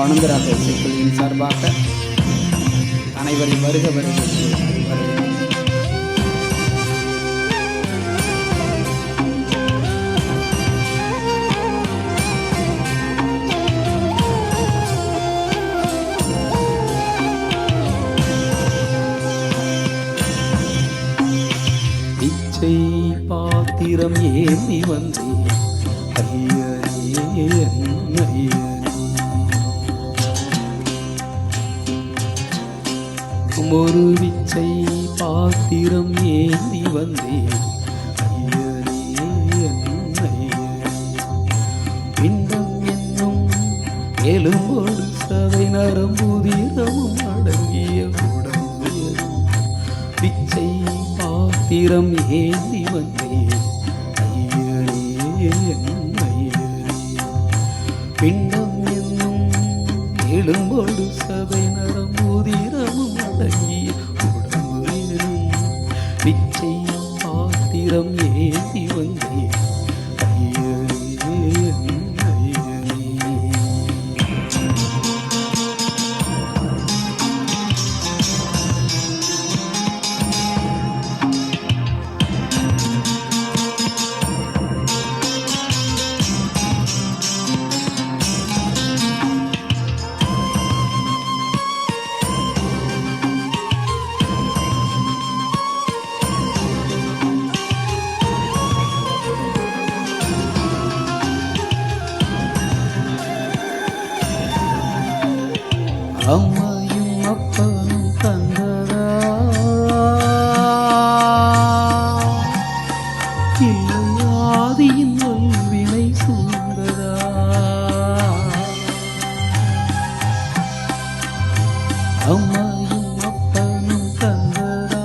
ஆனந்தராக இசைக்குழுவின் சார்பாக அனைவரையும் வருக வருக பிச்சை பாத்திரம் ஏந்தி வந்தே ஐயனே ஐயனே ஒரு பிச்சை பாத்திரம் ஏந்தி வந்தே ஐயனே ஐயனே பிண்டம் என்னும் எலும்போடு சதை நரம்புதிரமும் அடங்கிய உடம்பு பிச்சை பாத்திரம் ஏந்தி வந்தே ஐயனே ஐயனே பிண்டம் என்னும் எலும்போடு சதை நரம்புதிரமும் அடங்கிய உடம்பு பிச்சை பாத்திரம் ஏந்தி வந்தே அம்மையும் அப்பனும் தந்ததா இல்லை ஆதியின் வல்வினை சூழ்ந்ததா அம்மையும் அப்பனும் தந்ததா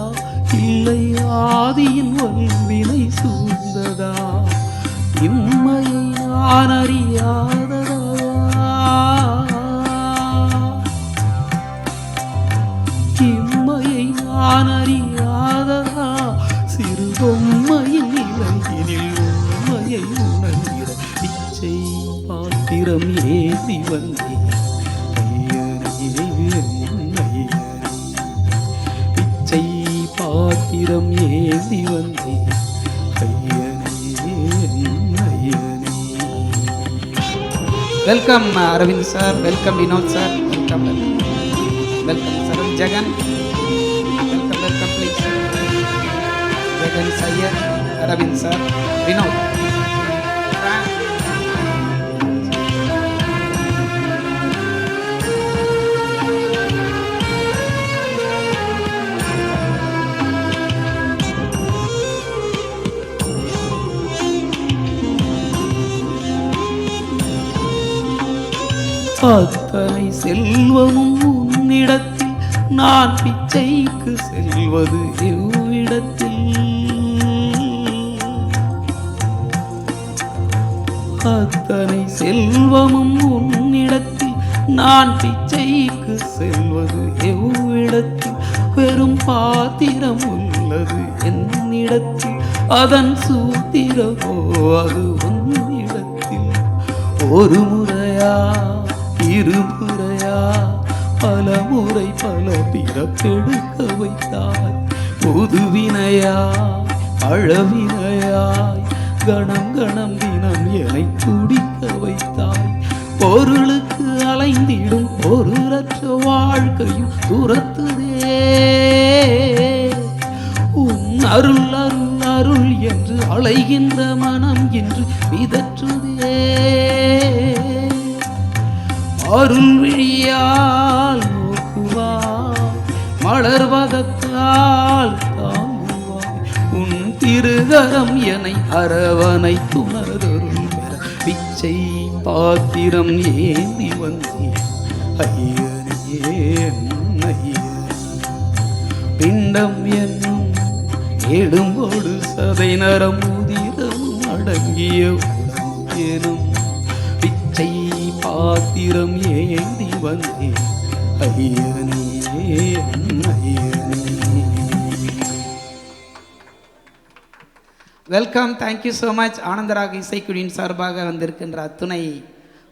இல்லை ஆதியின் வல்வினை சூழ்ந்ததா இம்மையை நான் அறியாததா இம்மையை நான் அறியாததா சிறு பொம்மையின் இலையினில் உண்மையை உணர்கிற பிச்சை பாத்திரம் ஏந்தி வந்தே ஐயனே பிச்சை பாத்திரம் ஏந்தி வந்தே ஐயனே ஐயனே. Welcome Aravind sir, welcome Vinod sir, welcome welcome sir Jagan, welcome welcome please Jagan sir, Aravind sir, Vinod. அத்தனை செல்வமும் உன்னிடத்தில் நான் பிச்சைக்கு செல்வது எவ்விடத்தில் அத்தனை செல்வமும் உன்னிடத்தில் நான் பிச்சைக்கு செல்வது எவ்விடத்தில் வெறும் பாத்திரம் உள்ளது என்னிடத்தில் அதன் சூத்திரமோ அது உன்னிடத்தில் ஒரு முறையா இருமுறையா பல முறை பல பிறப்பெடுக்க வைத்தாய் புதுவினையா அழவினையாய் கணம் கணம் தினம் என்னை துடிக்க வைத்தாய் பொருளுக்கு அலைந்திடும் பொருளற்ற வாழ்க்கையும் துரத்துதே உன் அருள் அருள் அருள் என்று அலைகின்ற மனம் என்று விதற்றுதே அருள் விழியால் நோக்குவாய் மலர்வதத்தால் தாங்குவாய் உன் திருகரம் என்னை அரவணை துணரருள் பெற பிச்சை பாத்திரம் ஏந்தி வந்தே ஐயனே ஐயனே பிண்டம் என்னும் எடும்போடு சதை நரம்புதிரம் அடங்கிய உடம்பேனும் பிச்சை பாத்திரம் ஏந்தி வந்தே ஐயனே ஐயனே. Welcome, thank you so much. Anandaraga இசைக்குழுவின் சார்பாக வந்திருக்கின்ற அத்துணை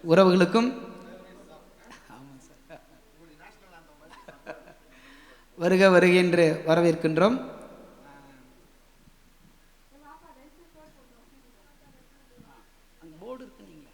உறவுகளுக்கும் சார். வருக வருக என்று வரவேற்கின்றோம். போர்டு இருக்கு, நீங்களா